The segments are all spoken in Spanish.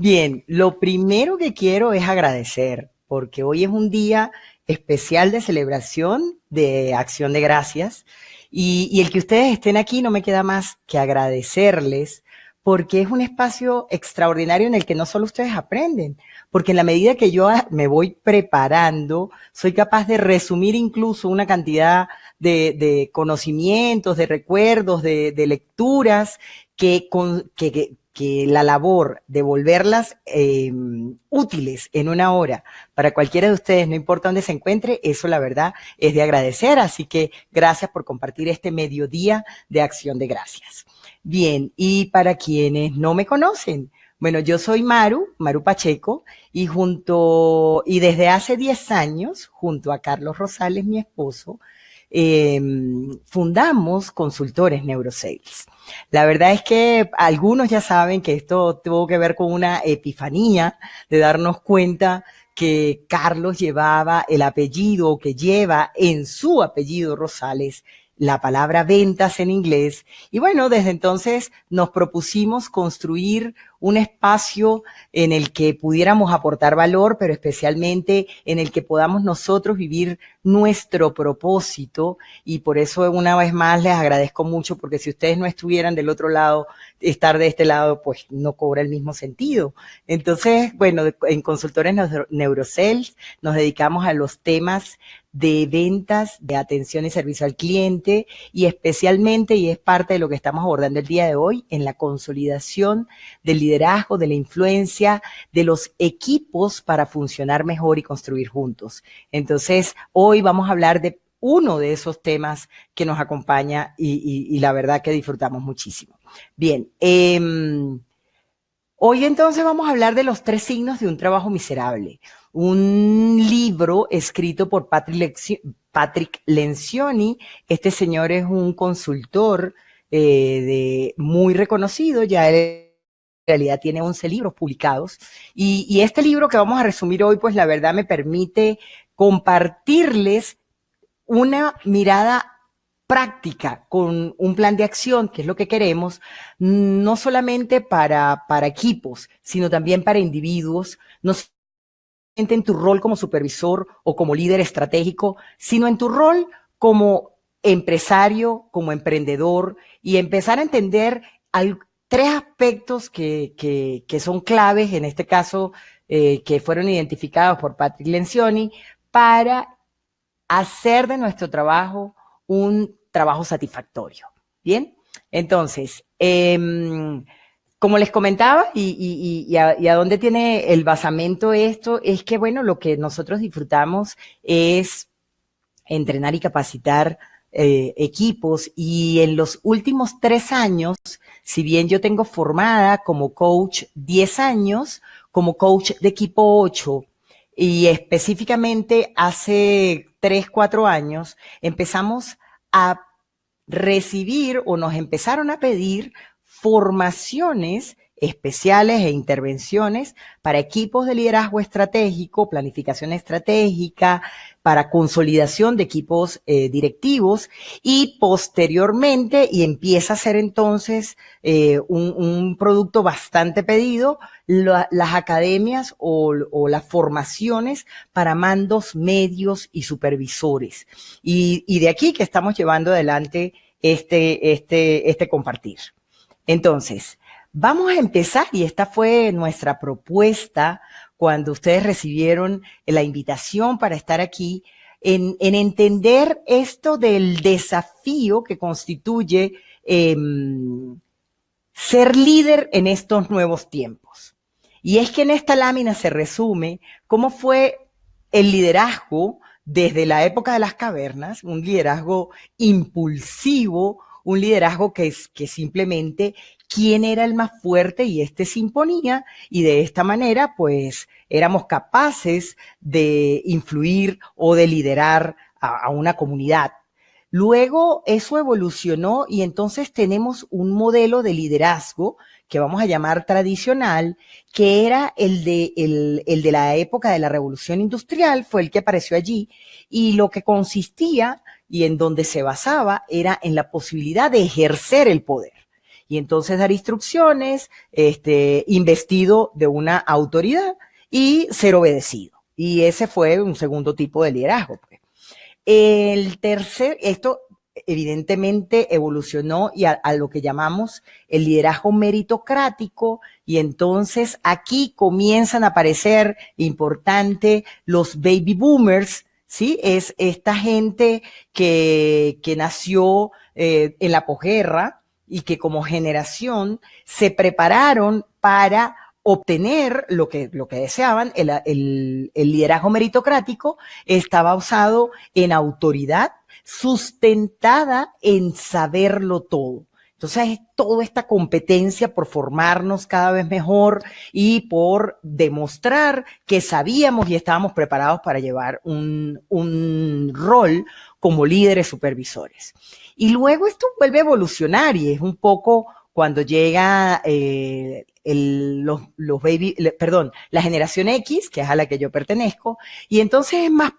Bien, lo primero que quiero es agradecer, porque hoy es un día especial de celebración de Acción de Gracias y el que ustedes estén aquí no me queda más que agradecerles porque es un espacio extraordinario en el que no solo ustedes aprenden, porque en la medida que yo me voy preparando, soy capaz de resumir incluso una cantidad de conocimientos, de recuerdos, de lecturas que la labor de volverlas útiles en una hora para cualquiera de ustedes, no importa dónde se encuentre, eso la verdad es de agradecer. Así que gracias por compartir este mediodía de Acción de Gracias. Bien, y para quienes no me conocen, bueno, yo soy Maru Pacheco, y desde hace 10 años, junto a Carlos Rosales, mi esposo, eh, fundamos Consultores Neurosales. La verdad es que algunos ya saben que esto tuvo que ver con una epifanía de darnos cuenta que Carlos llevaba el apellido, que lleva en su apellido Rosales, la palabra ventas en inglés. Y bueno, desde entonces nos propusimos construir un espacio en el que pudiéramos aportar valor, pero especialmente en el que podamos nosotros vivir nuestro propósito. Y por eso una vez más les agradezco mucho, porque si ustedes no estuvieran del otro lado, estar de este lado pues no cobra el mismo sentido. Entonces, bueno, en Consultores Neurosales nos dedicamos a los temas de ventas, de atención y servicio al cliente, y especialmente, y es parte de lo que estamos abordando el día de hoy, en la consolidación del liderazgo, de la influencia, de los equipos para funcionar mejor y construir juntos. Entonces, hoy vamos a hablar de uno de esos temas que nos acompaña y la verdad que disfrutamos muchísimo. Bien, hoy entonces vamos a hablar de los 3 signos de un trabajo miserable. Un libro escrito por Patrick Lencioni. Este señor es un consultor muy reconocido, ya él en realidad tiene 11 libros publicados. Y este libro que vamos a resumir hoy, pues la verdad me permite compartirles una mirada práctica, con un plan de acción, que es lo que queremos, no solamente para equipos, sino también para individuos, no solamente en tu rol como supervisor o como líder estratégico, sino en tu rol como empresario, como emprendedor, y empezar a entender 3 aspectos que son claves, en este caso, que fueron identificados por Patrick Lencioni, para hacer de nuestro trabajo un trabajo satisfactorio. Bien, entonces, como les comentaba, y a dónde tiene el basamento esto, es que, bueno, lo que nosotros disfrutamos es entrenar y capacitar equipos, y en los últimos 3 años, si bien yo tengo formada como coach 10 años, como coach de equipo 8, y específicamente hace 3, 4 años empezamos a recibir o nos empezaron a pedir formaciones especiales e intervenciones para equipos de liderazgo estratégico, planificación estratégica, para consolidación de equipos directivos, y posteriormente, y empieza a ser entonces un producto bastante pedido, las academias o las formaciones para mandos medios y supervisores. Y de aquí que estamos llevando adelante este compartir. Entonces, vamos a empezar, y esta fue nuestra propuesta cuando ustedes recibieron la invitación para estar aquí, en entender esto del desafío que constituye ser líder en estos nuevos tiempos. Y es que en esta lámina se resume cómo fue el liderazgo desde la época de las cavernas, un liderazgo impulsivo, un liderazgo que simplemente quién era el más fuerte y este se imponía, y de esta manera pues éramos capaces de influir o de liderar a una comunidad. Luego eso evolucionó y entonces tenemos un modelo de liderazgo que vamos a llamar tradicional, que era el de la época de la Revolución Industrial, fue el que apareció allí, y lo que consistía y en donde se basaba era en la posibilidad de ejercer el poder. y entonces dar instrucciones, investido de una autoridad y ser obedecido. Y ese fue un segundo tipo de liderazgo, pues. El tercer, esto evidentemente evolucionó y a lo que llamamos el liderazgo meritocrático, y entonces aquí comienzan a aparecer importante los baby boomers, ¿sí? Es esta gente que nació en la posguerra y que como generación se prepararon para obtener lo que deseaban. El liderazgo meritocrático estaba basado en autoridad, sustentada en saberlo todo. Entonces, es toda esta competencia por formarnos cada vez mejor y por demostrar que sabíamos y estábamos preparados para llevar un rol como líderes supervisores. Y luego esto vuelve a evolucionar y es un poco cuando llega la generación X, que es a la que yo pertenezco, y entonces es más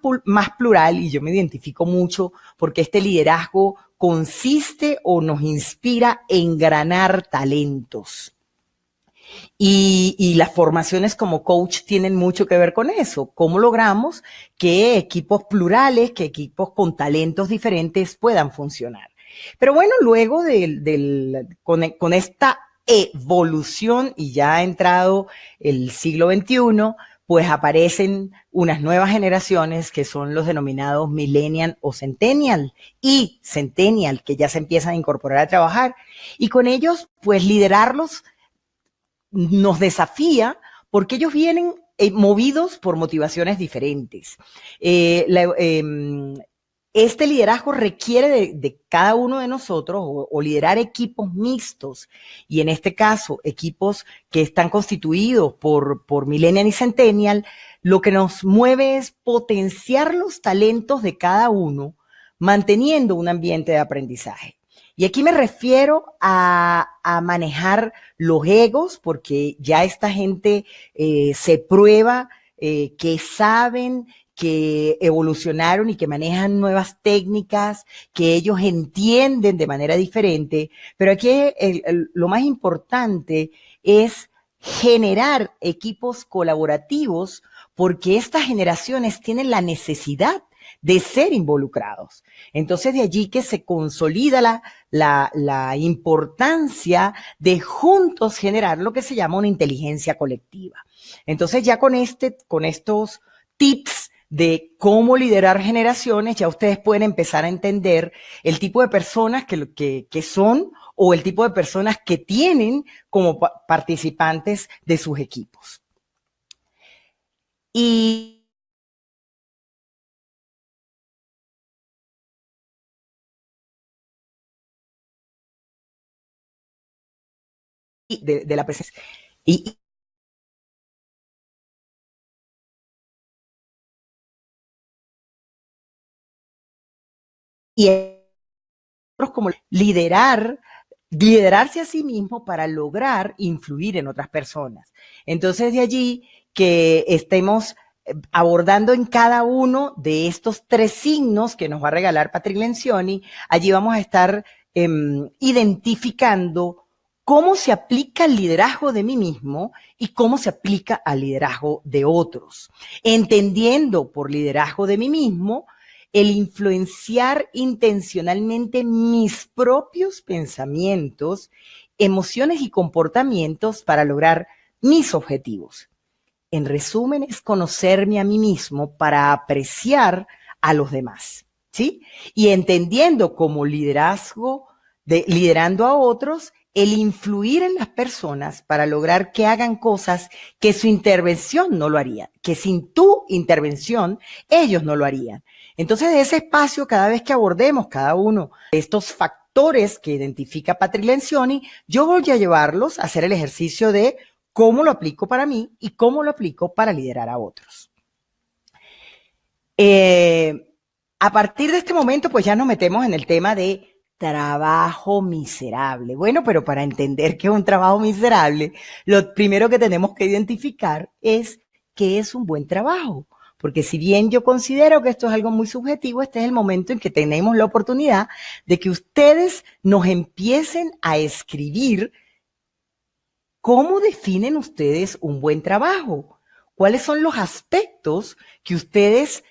plural, y yo me identifico mucho porque este liderazgo consiste o nos inspira en engranar talentos. Y las formaciones como coach tienen mucho que ver con eso. ¿Cómo logramos que equipos plurales, que equipos con talentos diferentes puedan funcionar? Pero bueno, luego con esta evolución y ya ha entrado el siglo XXI, pues aparecen unas nuevas generaciones que son los denominados millennial o centennial y centennial, que ya se empiezan a incorporar a trabajar. Y con ellos, pues liderarlos nos desafía porque ellos vienen movidos por motivaciones diferentes. Este liderazgo requiere de cada uno de nosotros o liderar equipos mixtos, y en este caso equipos que están constituidos por millennial y centennial. Lo que nos mueve es potenciar los talentos de cada uno, manteniendo un ambiente de aprendizaje. Y aquí me refiero a manejar los egos, porque ya esta gente se prueba que saben, que evolucionaron y que manejan nuevas técnicas, que ellos entienden de manera diferente. Pero aquí lo más importante es generar equipos colaborativos, porque estas generaciones tienen la necesidad de ser involucrados. Entonces, de allí que se consolida la importancia de juntos generar lo que se llama una inteligencia colectiva. Entonces, ya con estos tips de cómo liderar generaciones, ya ustedes pueden empezar a entender el tipo de personas que son, o el tipo de personas que tienen como participantes de sus equipos. Y de la presencia. Y como liderarse a sí mismo para lograr influir en otras personas. Entonces, de allí que estemos abordando en cada uno de estos 3 signos que nos va a regalar Patrick Lencioni. Allí vamos a estar identificando cómo se aplica el liderazgo de mí mismo y cómo se aplica al liderazgo de otros. Entendiendo por liderazgo de mí mismo el influenciar intencionalmente mis propios pensamientos, emociones y comportamientos para lograr mis objetivos. En resumen, es conocerme a mí mismo para apreciar a los demás, ¿sí? Y entendiendo como liderazgo, liderando a otros, el influir en las personas para lograr que hagan cosas que su intervención no lo haría, que sin tu intervención ellos no lo harían. Entonces, de ese espacio, cada vez que abordemos cada uno de estos factores que identifica Patrick Lencioni, yo voy a llevarlos a hacer el ejercicio de cómo lo aplico para mí y cómo lo aplico para liderar a otros. A partir de este momento, pues ya nos metemos en el tema de trabajo miserable. Bueno, pero para entender qué es un trabajo miserable, lo primero que tenemos que identificar es qué es un buen trabajo. porque si bien yo considero que esto es algo muy subjetivo, este es el momento en que tenemos la oportunidad de que ustedes nos empiecen a escribir cómo definen ustedes un buen trabajo, cuáles son los aspectos que ustedes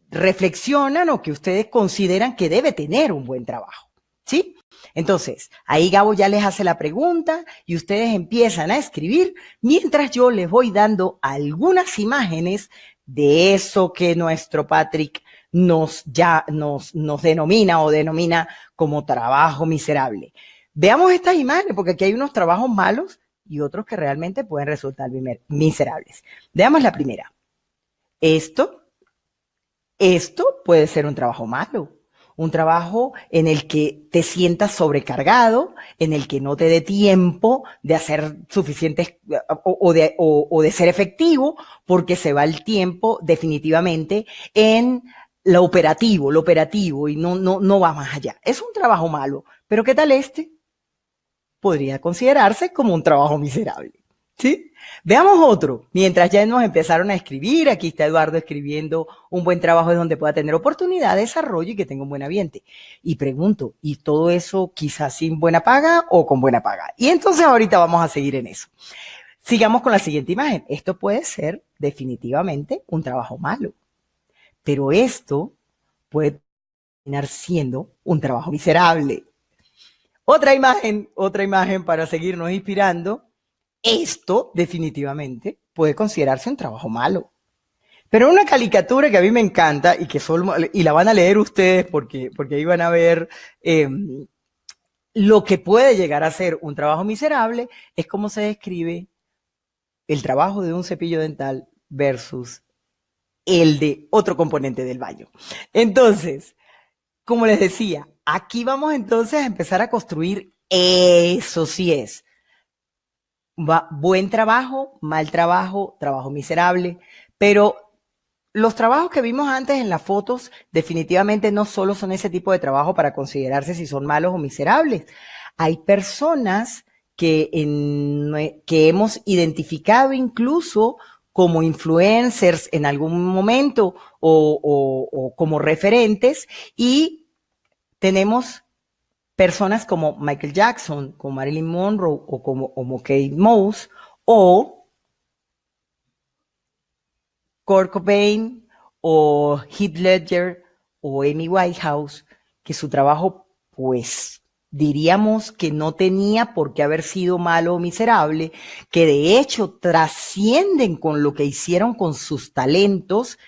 reflexionan o que ustedes consideran que debe tener un buen trabajo, ¿sí? Entonces, ahí Gabo ya les hace la pregunta y ustedes empiezan a escribir mientras yo les voy dando algunas imágenes de eso que nuestro Patrick nos denomina como trabajo miserable. Veamos estas imágenes porque aquí hay unos trabajos malos y otros que realmente pueden resultar miserables. Veamos la primera. Esto puede ser un trabajo malo, un trabajo en el que te sientas sobrecargado, en el que no te dé tiempo de hacer suficientes o de ser efectivo, porque se va el tiempo definitivamente en lo operativo y no va más allá. Es un trabajo malo, pero ¿qué tal este? Podría considerarse como un trabajo miserable, ¿sí? Veamos otro. Mientras ya nos empezaron a escribir, aquí está Eduardo escribiendo, un buen trabajo es donde pueda tener oportunidad de desarrollo y que tenga un buen ambiente. Y pregunto, ¿y todo eso quizás sin buena paga o con buena paga? Y entonces ahorita vamos a seguir en eso. Sigamos con la siguiente imagen. Esto puede ser definitivamente un trabajo malo, pero esto puede terminar siendo un trabajo miserable. Otra imagen para seguirnos inspirando. Esto definitivamente puede considerarse un trabajo malo. Pero una caricatura que a mí me encanta y la van a leer ustedes porque ahí van a ver lo que puede llegar a ser un trabajo miserable, es cómo se describe el trabajo de un cepillo dental versus el de otro componente del baño. Entonces, como les decía, aquí vamos entonces a empezar a construir, eso sí es. Buen trabajo, mal trabajo, trabajo miserable, pero los trabajos que vimos antes en las fotos definitivamente no solo son ese tipo de trabajo para considerarse si son malos o miserables. Hay personas que hemos identificado incluso como influencers en algún momento o como referentes y tenemos personas como Michael Jackson, como Marilyn Monroe o como Kate Moss o Kurt Cobain o Heath Ledger o Amy Winehouse, que su trabajo, pues, diríamos que no tenía por qué haber sido malo o miserable, que de hecho trascienden con lo que hicieron con sus talentos,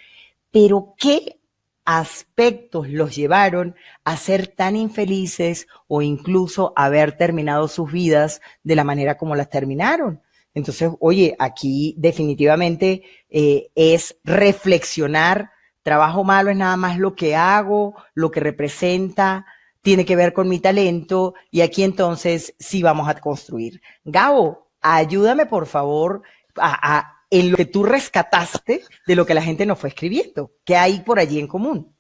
pero ¿qué aspectos los llevaron a ser tan infelices o incluso haber terminado sus vidas de la manera como las terminaron? Entonces, oye, aquí definitivamente es reflexionar. Trabajo malo es nada más lo que hago, lo que representa, tiene que ver con mi talento y aquí entonces sí vamos a construir. Gabo, ayúdame por favor en lo que tú rescataste de lo que la gente nos fue escribiendo. ¿Qué hay por allí en común?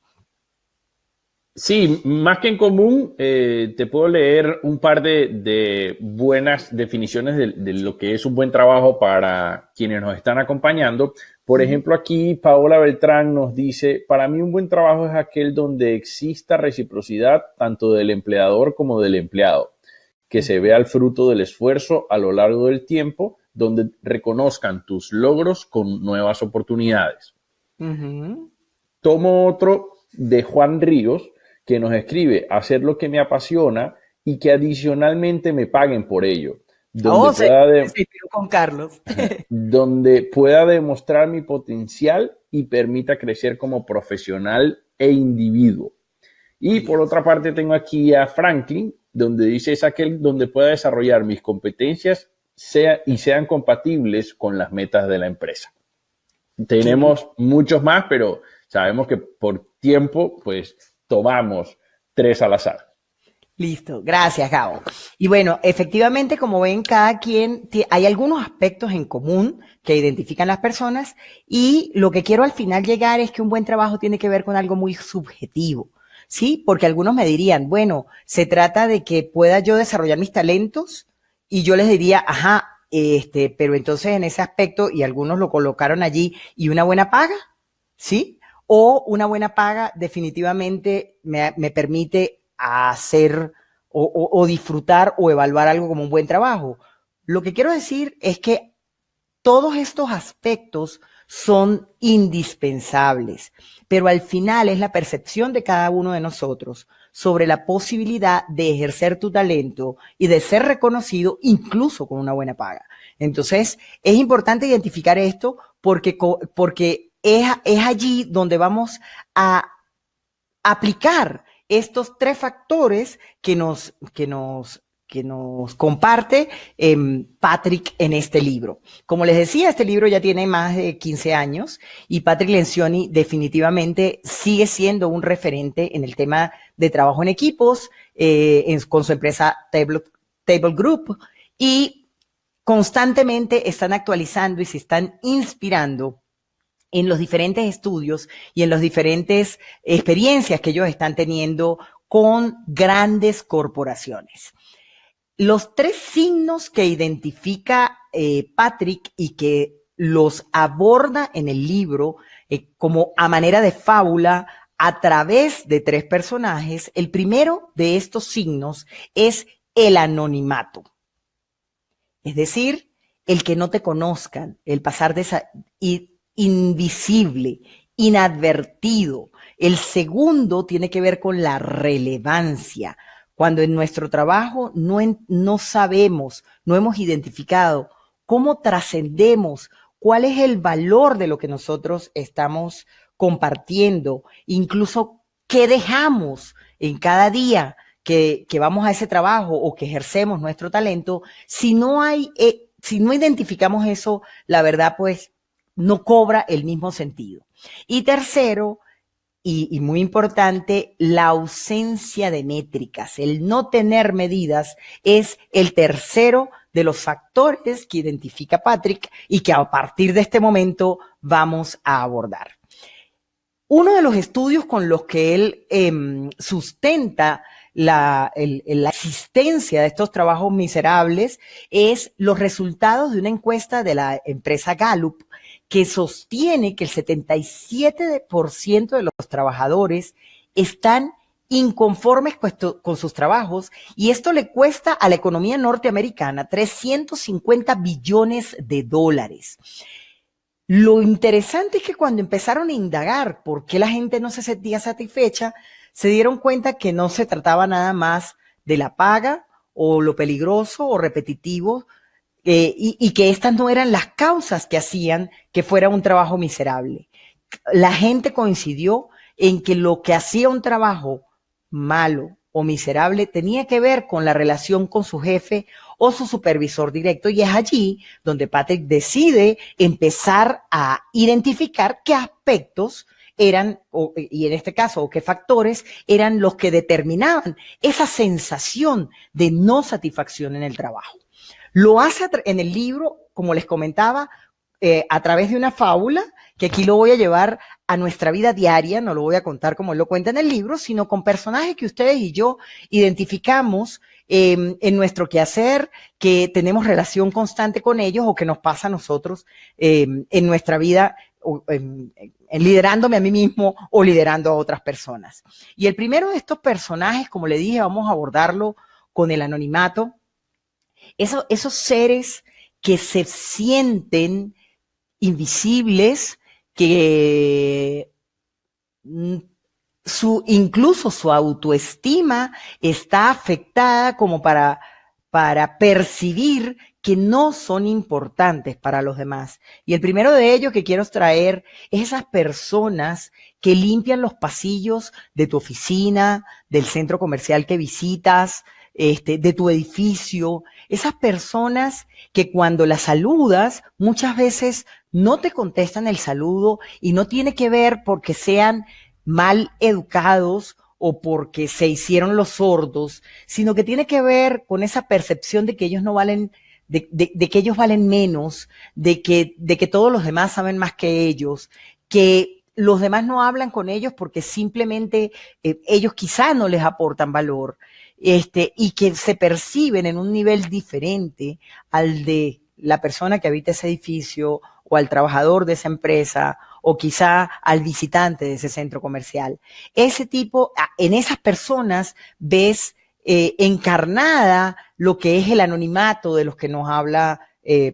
Sí, más que en común, te puedo leer un par de buenas definiciones de lo que es un buen trabajo para quienes nos están acompañando. Por ejemplo, aquí Paola Beltrán nos dice, para mí un buen trabajo es aquel donde exista reciprocidad tanto del empleador como del empleado, que se vea el fruto del esfuerzo a lo largo del tiempo, donde reconozcan tus logros con nuevas oportunidades. Tomo otro de Juan Ríos, que nos escribe hacer lo que me apasiona y que adicionalmente me paguen por ello. Con Carlos. Donde pueda demostrar mi potencial y permita crecer como profesional e individuo. Y por otra parte tengo aquí a Franklin, donde dice es aquel donde pueda desarrollar mis competencias y sean compatibles con las metas de la empresa. Tenemos muchos más, pero sabemos que por tiempo, pues tomamos 3 al azar. Listo, gracias, Gabo. Y bueno, efectivamente, como ven, cada quien, hay algunos aspectos en común que identifican las personas y lo que quiero al final llegar es que un buen trabajo tiene que ver con algo muy subjetivo, ¿sí? Porque algunos me dirían, bueno, se trata de que pueda yo desarrollar mis talentos y yo les diría, ajá, Pero entonces en ese aspecto, y algunos lo colocaron allí, ¿y una buena paga? ¿Sí? O una buena paga definitivamente me permite hacer o disfrutar o evaluar algo como un buen trabajo. Lo que quiero decir es que todos estos aspectos son indispensables, pero al final es la percepción de cada uno de nosotros sobre la posibilidad de ejercer tu talento y de ser reconocido incluso con una buena paga. Entonces, es importante identificar esto porque es allí donde vamos a aplicar estos tres factores que nos comparte Patrick en este libro. Como les decía, este libro ya tiene más de 15 años y Patrick Lencioni definitivamente sigue siendo un referente en el tema de trabajo en equipos con su empresa Table Group, y constantemente están actualizando y se están inspirando en los diferentes estudios y en las diferentes experiencias que ellos están teniendo con grandes corporaciones. Los tres signos que identifica Patrick y que los aborda en el libro como a manera de fábula a través de tres personajes, el primero de estos signos es el anonimato. Es decir, el que no te conozcan, el pasar de esa invisible, inadvertido. El segundo tiene que ver con la relevancia. Cuando en nuestro trabajo no sabemos, no hemos identificado cómo trascendemos, cuál es el valor de lo que nosotros estamos compartiendo, incluso qué dejamos en cada día que vamos a ese trabajo o que ejercemos nuestro talento. Si no identificamos eso, la verdad, pues no cobra el mismo sentido. Y tercero, y muy importante, la ausencia de métricas. El no tener medidas es el tercero de los factores que identifica Patrick y que a partir de este momento vamos a abordar. Uno de los estudios con los que él sustenta la existencia de estos trabajos miserables es los resultados de una encuesta de la empresa Gallup, que sostiene que el 77% de los trabajadores están inconformes con sus trabajos, y esto le cuesta a la economía norteamericana 350 billones de dólares. Lo interesante es que cuando empezaron a indagar por qué la gente no se sentía satisfecha, se dieron cuenta que no se trataba nada más de la paga o lo peligroso o repetitivo, y que estas no eran las causas que hacían que fuera un trabajo miserable. La gente coincidió en que lo que hacía un trabajo malo o miserable tenía que ver con la relación con su jefe o su supervisor directo, y es allí donde Patrick decide empezar a identificar qué aspectos eran, y en este caso, o qué factores eran los que determinaban esa sensación de no satisfacción en el trabajo. Lo hace en el libro, como les comentaba, a través de una fábula, que aquí lo voy a llevar a nuestra vida diaria, no lo voy a contar como él lo cuenta en el libro, sino con personajes que ustedes y yo identificamos en nuestro quehacer, que tenemos relación constante con ellos o que nos pasa a nosotros en nuestra vida, en liderándome a mí mismo o liderando a otras personas. Y el primero de estos personajes, como le dije, vamos a abordarlo con el anonimato. Esos seres que se sienten invisibles, que incluso su autoestima está afectada como para percibir que no son importantes para los demás. Y el primero de ellos que quiero traer es esas personas que limpian los pasillos de tu oficina, del centro comercial que visitas, de tu edificio. Esas personas que cuando las saludas muchas veces no te contestan el saludo, y no tiene que ver porque sean mal educados o porque se hicieron los sordos, sino que tiene que ver con esa percepción de que ellos no valen, de que ellos valen menos, de que todos los demás saben más que ellos, que los demás no hablan con ellos porque simplemente ellos quizá no les aportan valor, y que se perciben en un nivel diferente al de la persona que habita ese edificio o al trabajador de esa empresa o quizá al visitante de ese centro comercial. Ese tipo, en esas personas ves encarnada lo que es el anonimato de los que nos habla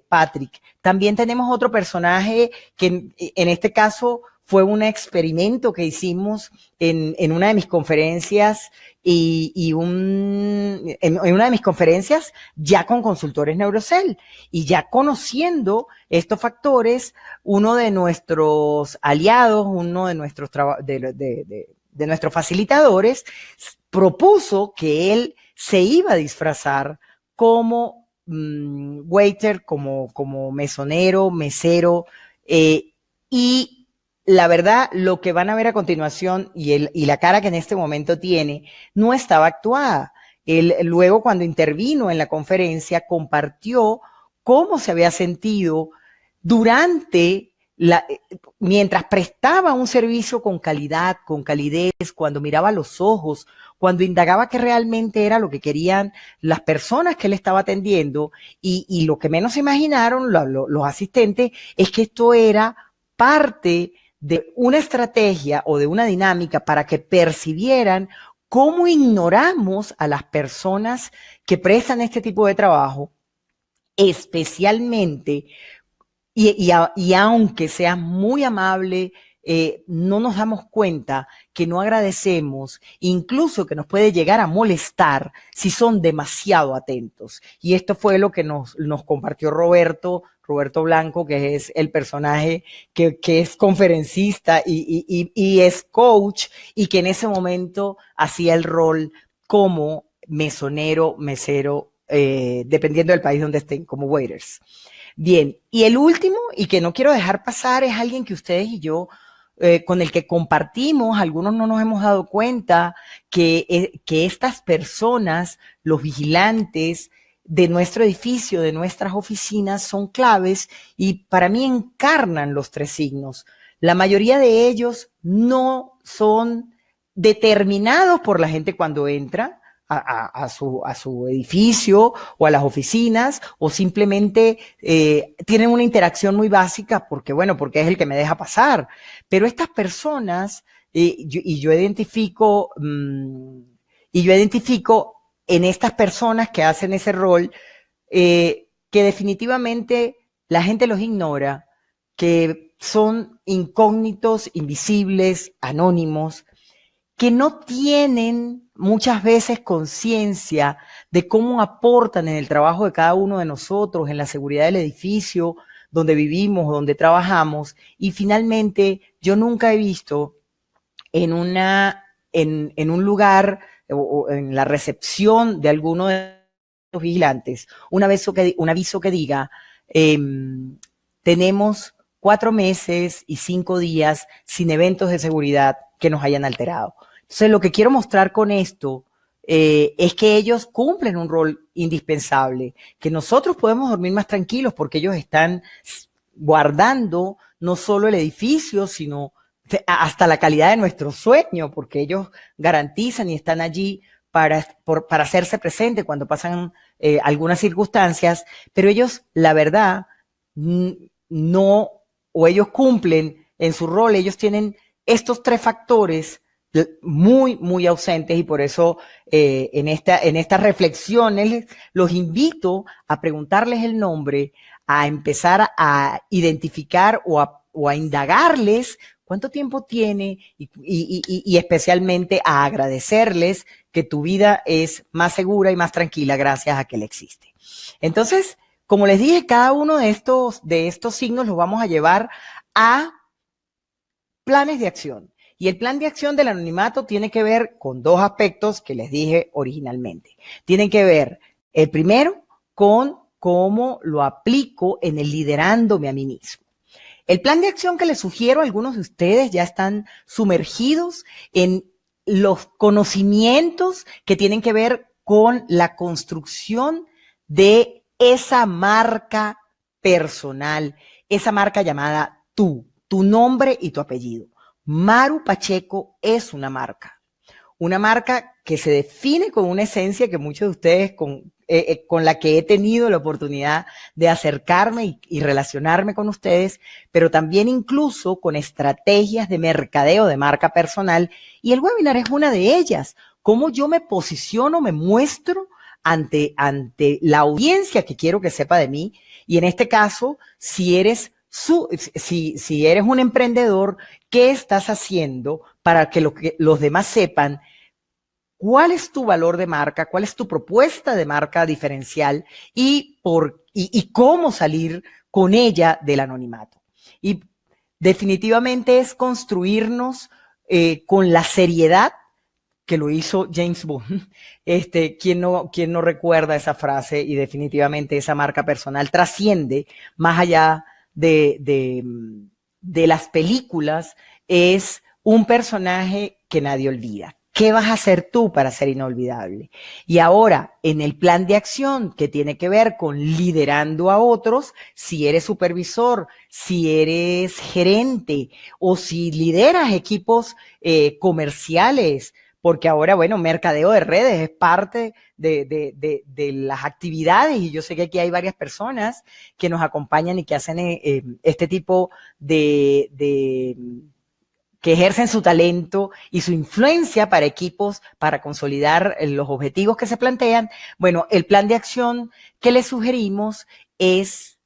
Patrick. También tenemos otro personaje que en este caso fue un experimento que hicimos en una de mis conferencias en una de mis conferencias ya con consultores Neurocell y ya conociendo estos factores, uno de nuestros aliados, uno de nuestros de nuestros facilitadores propuso que él se iba a disfrazar como waiter, como mesonero, mesero, y la verdad, lo que van a ver a continuación y la cara que en este momento tiene, no estaba actuada. Él luego, cuando intervino en la conferencia, compartió cómo se había sentido durante mientras prestaba un servicio con calidad, con calidez, cuando miraba a los ojos, cuando indagaba qué realmente era lo que querían las personas que él estaba atendiendo, y lo que menos se imaginaron los asistentes es que esto era parte de una estrategia o de una dinámica para que percibieran cómo ignoramos a las personas que prestan este tipo de trabajo, especialmente, y aunque seas muy amable, no nos damos cuenta que no agradecemos, incluso que nos puede llegar a molestar si son demasiado atentos. Y esto fue lo que nos compartió Roberto Blanco, que es el personaje que es conferencista y es coach, y que en ese momento hacía el rol como mesonero, mesero, dependiendo del país donde estén, como waiters. Bien, y el último, y que no quiero dejar pasar, es alguien que ustedes y yo, con el que compartimos, algunos no nos hemos dado cuenta que estas personas, los vigilantes de nuestro edificio, de nuestras oficinas, son claves y para mí encarnan los tres signos. La mayoría de ellos no son determinados por la gente cuando entra a su edificio o a las oficinas, o simplemente tienen una interacción muy básica porque es el que me deja pasar. Pero estas personas, yo identifico en estas personas que hacen ese rol, que definitivamente la gente los ignora, que son incógnitos, invisibles, anónimos, que no tienen muchas veces conciencia de cómo aportan en el trabajo de cada uno de nosotros, en la seguridad del edificio donde vivimos, donde trabajamos. Y finalmente, yo nunca he visto en un lugar o en la recepción de alguno de los vigilantes un aviso que diga, tenemos 4 meses y 5 días sin eventos de seguridad que nos hayan alterado. Entonces, lo que quiero mostrar con esto es que ellos cumplen un rol indispensable, que nosotros podemos dormir más tranquilos porque ellos están guardando no solo el edificio, sino hasta la calidad de nuestro sueño, porque ellos garantizan y están allí para hacerse presente cuando pasan algunas circunstancias, pero ellos, la verdad, no, o ellos cumplen en su rol, ellos tienen estos 3 factores muy, muy ausentes, y por eso en estas reflexiones los invito a preguntarles el nombre, a empezar a identificar o a indagarles cuánto tiempo tiene y especialmente a agradecerles que tu vida es más segura y más tranquila gracias a que él existe. Entonces, como les dije, cada uno de estos signos los vamos a llevar a planes de acción. Y el plan de acción del anonimato tiene que ver con 2 aspectos que les dije originalmente. Tienen que ver, el primero, con cómo lo aplico en el liderándome a mí mismo. El plan de acción que les sugiero, algunos de ustedes ya están sumergidos en los conocimientos que tienen que ver con la construcción de esa marca personal, esa marca llamada tú, tu nombre y tu apellido. Maru Pacheco es una marca que se define con una esencia que muchos de ustedes con la que he tenido la oportunidad de acercarme y relacionarme con ustedes, pero también incluso con estrategias de mercadeo de marca personal. Y el webinar es una de ellas. Cómo yo me posiciono, me muestro ante la audiencia que quiero que sepa de mí. Y en este caso, si eres un emprendedor, ¿qué estás haciendo para que los demás sepan cuál es tu valor de marca, cuál es tu propuesta de marca diferencial y cómo salir con ella del anonimato? Y definitivamente es construirnos con la seriedad que lo hizo James Bond. ¿Quién no recuerda esa frase? Y definitivamente esa marca personal trasciende más allá de las películas. Es un personaje que nadie olvida. ¿Qué vas a hacer tú para ser inolvidable? Y ahora, en el plan de acción que tiene que ver con liderando a otros, si eres supervisor, si eres gerente o si lideras equipos comerciales, porque ahora, bueno, mercadeo de redes es parte de las actividades y yo sé que aquí hay varias personas que nos acompañan y que hacen este tipo que ejercen su talento y su influencia para equipos, para consolidar los objetivos que se plantean. Bueno, el plan de acción que les sugerimos es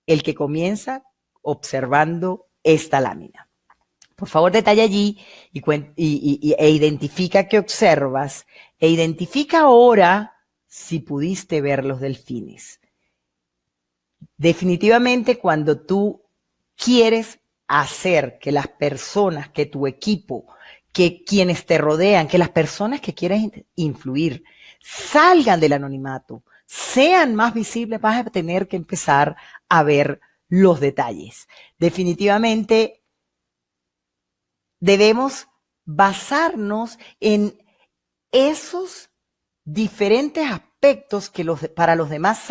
el que comienza observando esta lámina. Por favor, detalla allí e identifica qué observas e identifica ahora si pudiste ver los delfines. Definitivamente, cuando tú quieres hacer que las personas, que tu equipo, que quienes te rodean, que las personas que quieres influir salgan del anonimato, sean más visibles, vas a tener que empezar a ver los detalles. Definitivamente debemos basarnos en esos diferentes aspectos que para los demás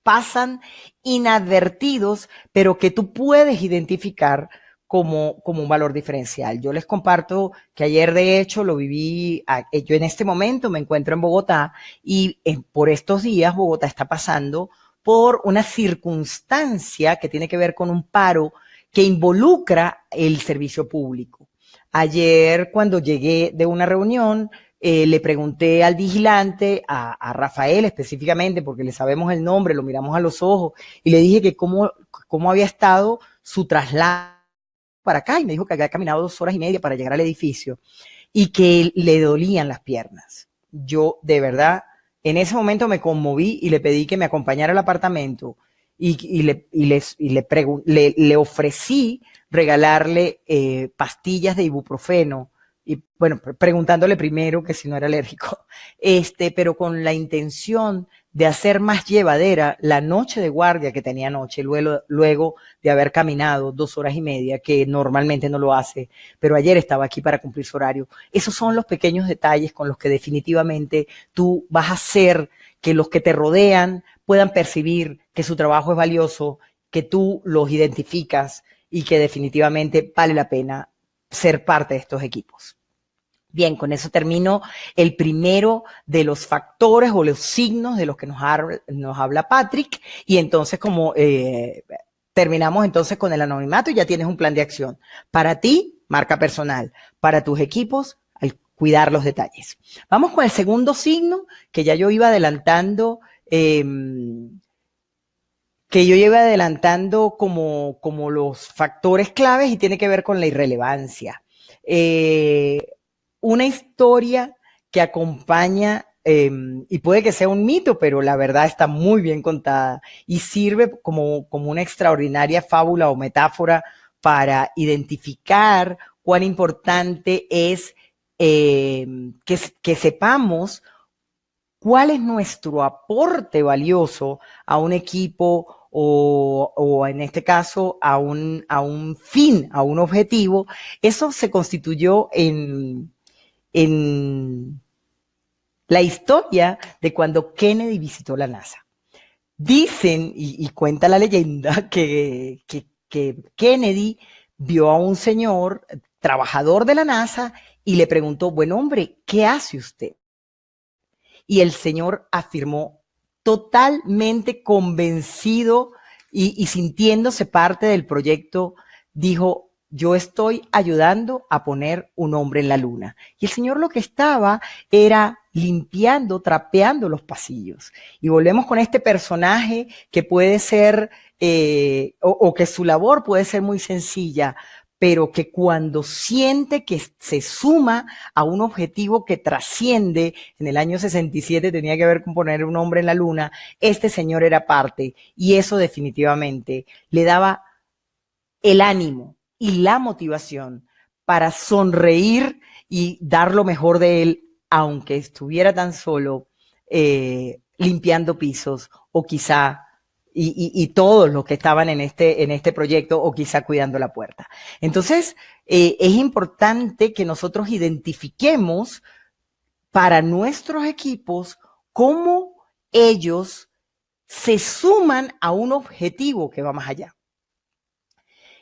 pasan inadvertidos, pero que tú puedes identificar como un valor diferencial. Yo les comparto que ayer, de hecho, lo viví. Yo en este momento me encuentro en Bogotá y por estos días Bogotá está pasando por una circunstancia que tiene que ver con un paro que involucra el servicio público. Ayer, cuando llegué de una reunión, le pregunté al vigilante, a Rafael específicamente, porque le sabemos el nombre, lo miramos a los ojos, y le dije que cómo había estado su traslado para acá, y me dijo que había caminado 2 horas y media para llegar al edificio, y que le dolían las piernas. Yo, de verdad, en ese momento me conmoví y le pedí que me acompañara al apartamento, y le ofrecí regalarle pastillas de ibuprofeno, y bueno, preguntándole primero que si no era alérgico, pero con la intención de hacer más llevadera la noche de guardia que tenía anoche, luego de haber caminado 2 horas y media, que normalmente no lo hace, pero ayer estaba aquí para cumplir su horario. Esos son los pequeños detalles con los que definitivamente tú vas a hacer que los que te rodean puedan percibir que su trabajo es valioso, que tú los identificas y que definitivamente vale la pena ser parte de estos equipos. Bien, con eso termino el primero de los factores o los signos de los que nos habla Patrick, y entonces como terminamos entonces con el anonimato y ya tienes un plan de acción. Para ti, marca personal. Para tus equipos, al cuidar los detalles. Vamos con el segundo signo que ya yo iba adelantando, como los factores claves, y tiene que ver con la irrelevancia. Una historia que acompaña, y puede que sea un mito, pero la verdad está muy bien contada y sirve como una extraordinaria fábula o metáfora para identificar cuán importante es que sepamos cuál es nuestro aporte valioso a un equipo o en este caso a un fin, a un objetivo. Eso se constituyó en la historia de cuando Kennedy visitó la NASA. Dicen y cuenta la leyenda que Kennedy vio a un señor trabajador de la NASA y le preguntó: buen hombre, ¿qué hace usted? Y el señor afirmó, totalmente convencido y sintiéndose parte del proyecto, dijo, yo estoy ayudando a poner un hombre en la luna. Y el señor lo que estaba era limpiando, trapeando los pasillos. Y volvemos con este personaje que puede ser, o que su labor puede ser muy sencilla, pero que cuando siente que se suma a un objetivo que trasciende, en el año 67 tenía que ver con poner un hombre en la luna, este señor era parte, y eso definitivamente le daba el ánimo y la motivación para sonreír y dar lo mejor de él, aunque estuviera tan solo limpiando pisos o quizá y todos los que estaban en este proyecto o quizá cuidando la puerta. Entonces, es importante que nosotros identifiquemos para nuestros equipos cómo ellos se suman a un objetivo que va más allá.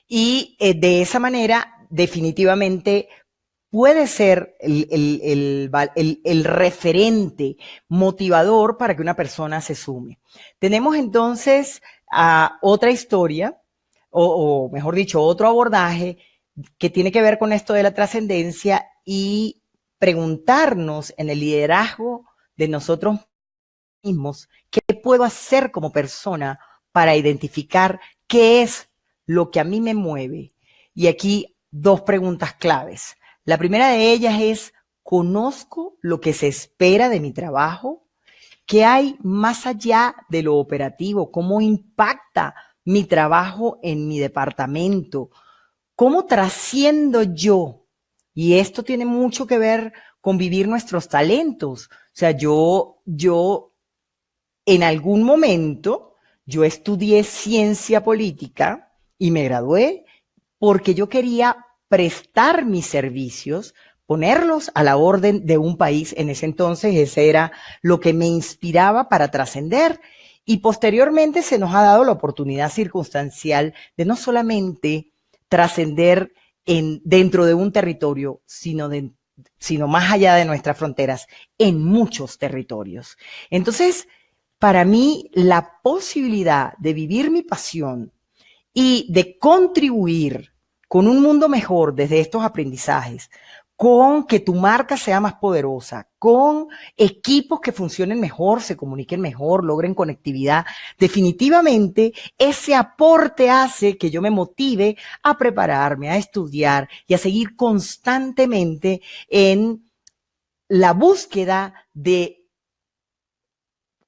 Y de esa manera, definitivamente, puede ser el referente motivador para que una persona se sume. Tenemos entonces otra historia, o mejor dicho, otro abordaje que tiene que ver con esto de la trascendencia y preguntarnos en el liderazgo de nosotros mismos, ¿qué puedo hacer como persona para identificar qué es lo que a mí me mueve? Y aquí dos preguntas claves. La primera de ellas es, ¿conozco lo que se espera de mi trabajo? ¿Qué hay más allá de lo operativo? ¿Cómo impacta mi trabajo en mi departamento? ¿Cómo trasciendo yo? Y esto tiene mucho que ver con vivir nuestros talentos. O sea, yo en algún momento, yo estudié ciencia política y me gradué porque yo quería prestar mis servicios, ponerlos a la orden de un país. En ese entonces, ese era lo que me inspiraba para trascender. Y posteriormente se nos ha dado la oportunidad circunstancial de no solamente trascender dentro de un territorio, sino más allá de nuestras fronteras, en muchos territorios. Entonces, para mí, la posibilidad de vivir mi pasión y de contribuir con un mundo mejor desde estos aprendizajes, con que tu marca sea más poderosa, con equipos que funcionen mejor, se comuniquen mejor, logren conectividad, definitivamente ese aporte hace que yo me motive a prepararme, a estudiar y a seguir constantemente en la búsqueda de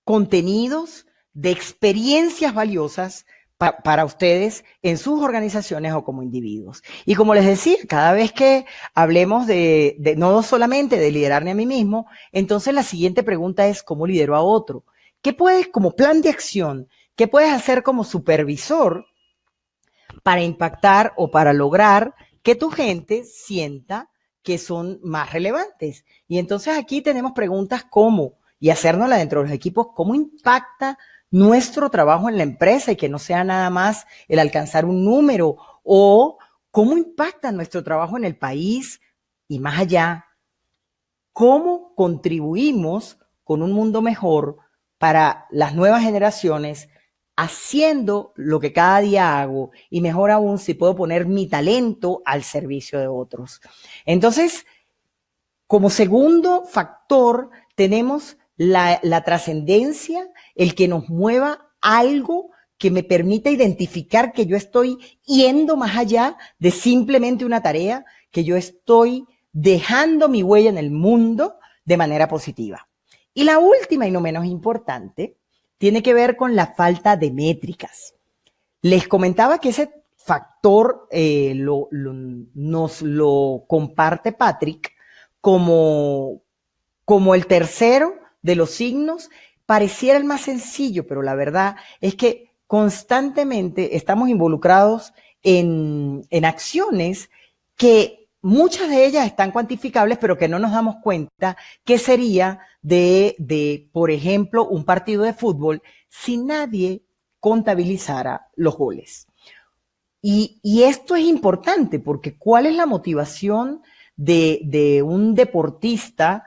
contenidos, de experiencias valiosas para ustedes en sus organizaciones o como individuos. Y como les decía, cada vez que hablemos de no solamente de liderarme a mí mismo, entonces la siguiente pregunta es ¿cómo lidero a otro? ¿Qué puedes, como plan de acción, qué puedes hacer como supervisor para impactar o para lograr que tu gente sienta que son más relevantes? Y entonces aquí tenemos preguntas como, y hacérnosla dentro de los equipos, ¿cómo impacta nuestro trabajo en la empresa y que no sea nada más el alcanzar un número? O ¿cómo impacta nuestro trabajo en el país y más allá? ¿Cómo contribuimos con un mundo mejor para las nuevas generaciones haciendo lo que cada día hago? Y mejor aún, si puedo poner mi talento al servicio de otros. Entonces, como segundo factor, tenemos la trascendencia, el que nos mueva algo que me permita identificar que yo estoy yendo más allá de simplemente una tarea, que yo estoy dejando mi huella en el mundo de manera positiva. Y la última y no menos importante tiene que ver con la falta de métricas. Les comentaba que ese factor nos lo comparte Patrick como el tercero de los signos. Pareciera el más sencillo, pero la verdad es que constantemente estamos involucrados en acciones que muchas de ellas están cuantificables, pero que no nos damos cuenta qué sería por ejemplo, un partido de fútbol si nadie contabilizara los goles. Y esto es importante porque ¿cuál es la motivación de un deportista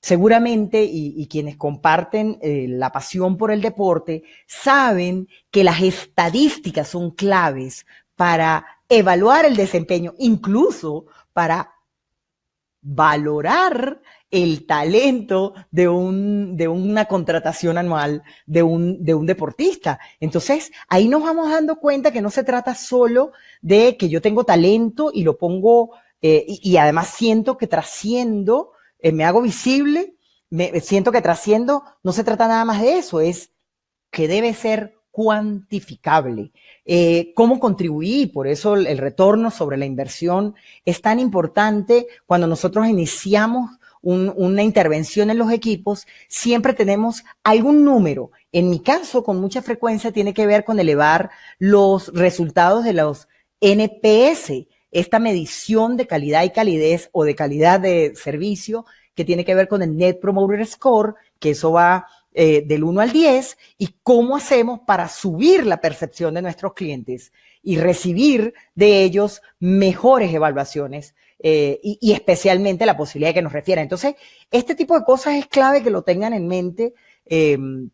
seguramente, y quienes comparten la pasión por el deporte, saben que las estadísticas son claves para evaluar el desempeño, incluso para valorar el talento de una contratación anual de un deportista. Entonces, ahí nos vamos dando cuenta que no se trata solo de que yo tengo talento y lo pongo, y además siento que trasciendo, me hago visible, siento que trasciendo, no se trata nada más de eso, es que debe ser cuantificable. ¿Cómo contribuí? Por eso el retorno sobre la inversión es tan importante cuando nosotros iniciamos una intervención en los equipos, siempre tenemos algún número. En mi caso, con mucha frecuencia, tiene que ver con elevar los resultados de los NPS, esta medición de calidad y calidez o de calidad de servicio que tiene que ver con el Net Promoter Score, que eso va del 1 al 10, y cómo hacemos para subir la percepción de nuestros clientes y recibir de ellos mejores evaluaciones y especialmente la posibilidad de que nos refieran. Entonces, este tipo de cosas es clave que lo tengan en mente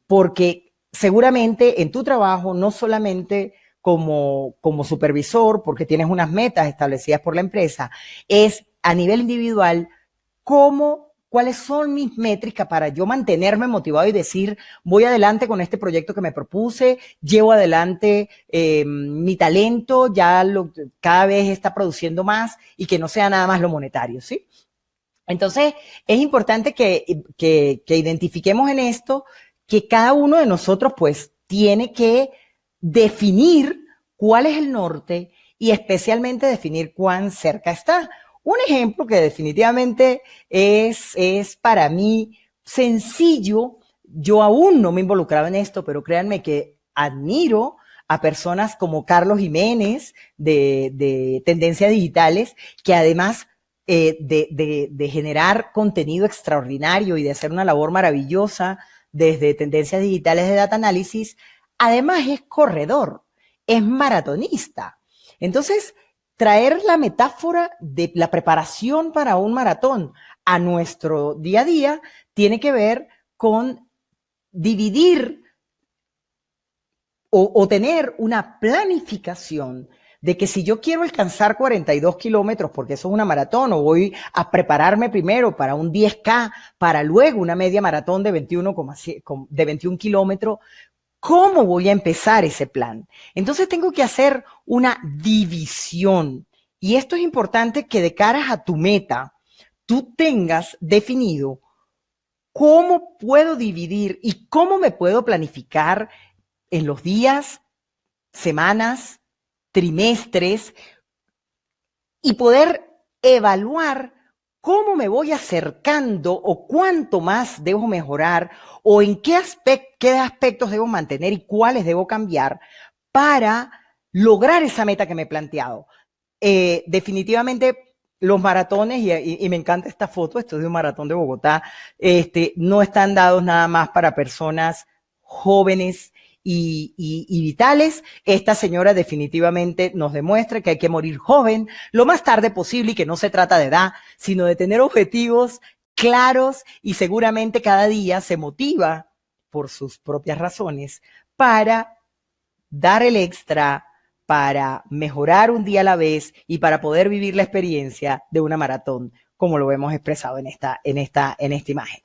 porque seguramente en tu trabajo, no solamente como supervisor, porque tienes unas metas establecidas por la empresa, es a nivel individual cuáles son mis métricas para yo mantenerme motivado y decir, voy adelante con este proyecto que me propuse, llevo adelante mi talento, cada vez está produciendo más y que no sea nada más lo monetario, ¿sí? Entonces, es importante que identifiquemos en esto que cada uno de nosotros, pues, tiene que definir cuál es el norte y especialmente definir cuán cerca está. Un ejemplo que definitivamente es para mí sencillo, yo aún no me he involucrado en esto, pero créanme que admiro a personas como Carlos Jiménez de Tendencias Digitales, que además de generar contenido extraordinario y de hacer una labor maravillosa desde Tendencias Digitales de Data Análisis, además es corredor, es maratonista. Entonces, traer la metáfora de la preparación para un maratón a nuestro día a día tiene que ver con dividir o tener una planificación de que si yo quiero alcanzar 42 kilómetros, porque eso es una maratón, o voy a prepararme primero para un 10K, para luego una media maratón de 21 kilómetros, ¿cómo voy a empezar ese plan? Entonces tengo que hacer una división. Y esto es importante que de cara a tu meta, tú tengas definido cómo puedo dividir y cómo me puedo planificar en los días, semanas, trimestres y poder evaluar cómo me voy acercando o cuánto más debo mejorar o en qué aspectos debo mantener y cuáles debo cambiar para lograr esa meta que me he planteado. Definitivamente los maratones, y me encanta esta foto, esto es de un maratón de Bogotá, no están dados nada más para personas jóvenes y vitales. Esta señora definitivamente nos demuestra que hay que morir joven lo más tarde posible y que no se trata de edad, sino de tener objetivos claros y seguramente cada día se motiva por sus propias razones para dar el extra, para mejorar un día a la vez y para poder vivir la experiencia de una maratón, como lo hemos expresado en esta imagen.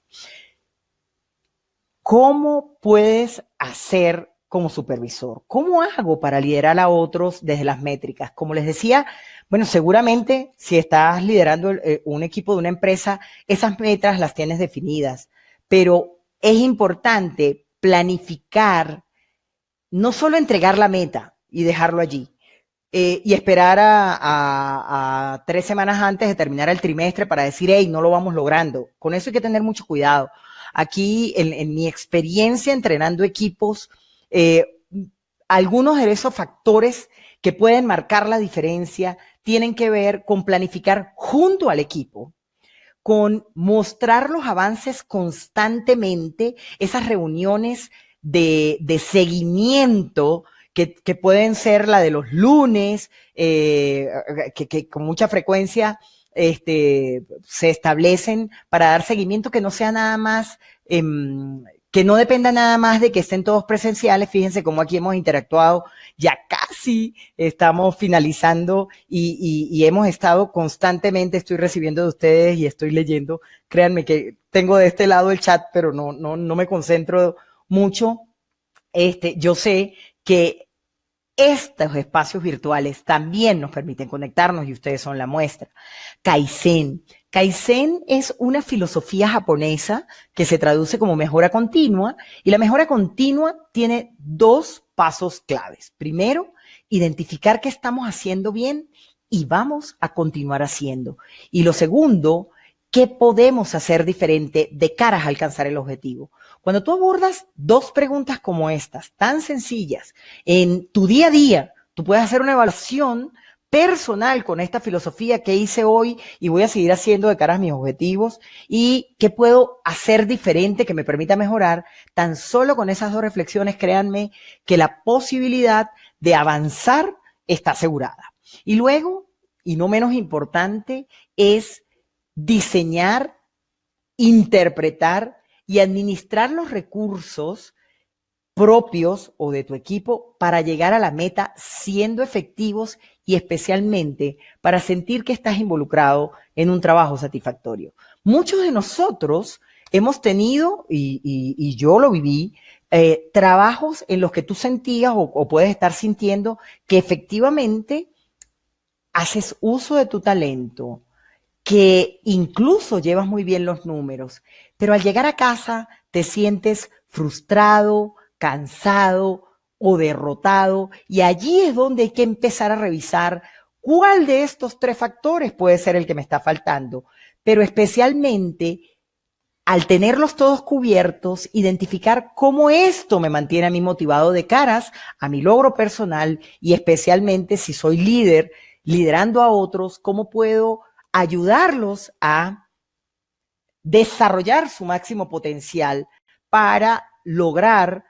¿Cómo puedes hacer como supervisor? ¿Cómo hago para liderar a otros desde las métricas? Como les decía, bueno, seguramente si estás liderando un equipo de una empresa, esas metas las tienes definidas, pero es importante planificar, no solo entregar la meta y dejarlo allí, y esperar a 3 semanas antes de terminar el trimestre para decir, hey, no lo vamos logrando. Con eso hay que tener mucho cuidado. Aquí, en mi experiencia entrenando equipos, algunos de esos factores que pueden marcar la diferencia tienen que ver con planificar junto al equipo, con mostrar los avances constantemente, esas reuniones de seguimiento que pueden ser la de los lunes, que con mucha frecuencia se establecen para dar seguimiento que no sea nada más, que no dependa nada más de que estén todos presenciales. Fíjense cómo aquí hemos interactuado, ya casi estamos finalizando y hemos estado constantemente, estoy recibiendo de ustedes y estoy leyendo. Créanme que tengo de este lado el chat, pero no me concentro mucho. Yo sé que estos espacios virtuales también nos permiten conectarnos y ustedes son la muestra. Kaizen. Kaizen es una filosofía japonesa que se traduce como mejora continua, y la mejora continua tiene dos pasos claves. Primero, identificar qué estamos haciendo bien y vamos a continuar haciendo. Y lo segundo, qué podemos hacer diferente de cara a alcanzar el objetivo. Cuando tú abordas dos preguntas como estas, tan sencillas, en tu día a día, tú puedes hacer una evaluación personal con esta filosofía que hice hoy y voy a seguir haciendo de cara a mis objetivos, y qué puedo hacer diferente que me permita mejorar. Tan solo con esas dos reflexiones, créanme que la posibilidad de avanzar está asegurada. Y luego, y no menos importante, es diseñar, interpretar y administrar los recursos propios o de tu equipo para llegar a la meta siendo efectivos, y especialmente para sentir que estás involucrado en un trabajo satisfactorio. Muchos de nosotros hemos tenido, y yo lo viví, trabajos en los que tú sentías o puedes estar sintiendo que efectivamente haces uso de tu talento, que incluso llevas muy bien los números, pero al llegar a casa te sientes frustrado, cansado o derrotado, y allí es donde hay que empezar a revisar cuál de estos tres factores puede ser el que me está faltando, pero especialmente al tenerlos todos cubiertos, identificar cómo esto me mantiene a mí motivado de caras a mi logro personal, y especialmente si soy líder, liderando a otros, cómo puedo ayudarlos a desarrollar su máximo potencial para lograr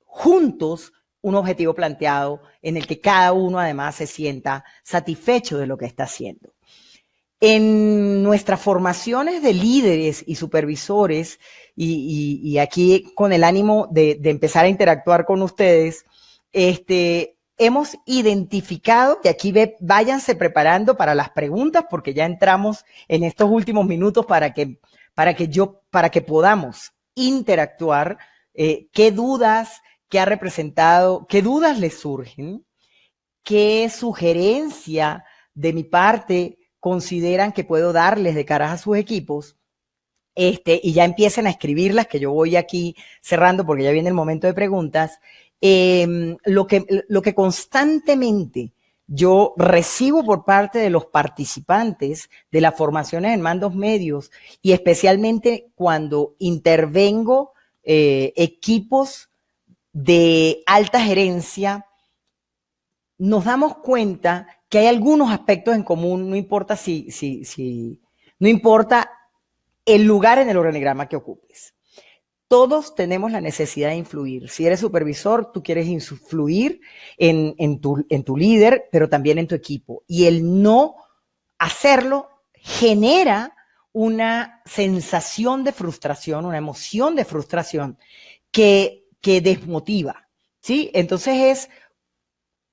juntos un objetivo planteado en el que cada uno además se sienta satisfecho de lo que está haciendo. En nuestras formaciones de líderes y supervisores, y aquí con el ánimo de empezar a interactuar con ustedes, hemos identificado, y aquí váyanse preparando para las preguntas, porque ya entramos en estos últimos minutos para que podamos interactuar. ¿Qué dudas, qué ha representado, qué dudas les surgen? ¿Qué sugerencia de mi parte consideran que puedo darles de cara a sus equipos? Y ya empiecen a escribirlas, que yo voy aquí cerrando porque ya viene el momento de preguntas. Lo que constantemente yo recibo por parte de los participantes de las formaciones en mandos medios, y especialmente cuando intervengo equipos de alta gerencia, nos damos cuenta que hay algunos aspectos en común, no importa no importa el lugar en el organigrama que ocupes. Todos tenemos la necesidad de influir. Si eres supervisor, tú quieres influir en tu líder, pero también en tu equipo. Y el no hacerlo genera una sensación de frustración, una emoción de frustración que desmotiva, ¿sí? Entonces es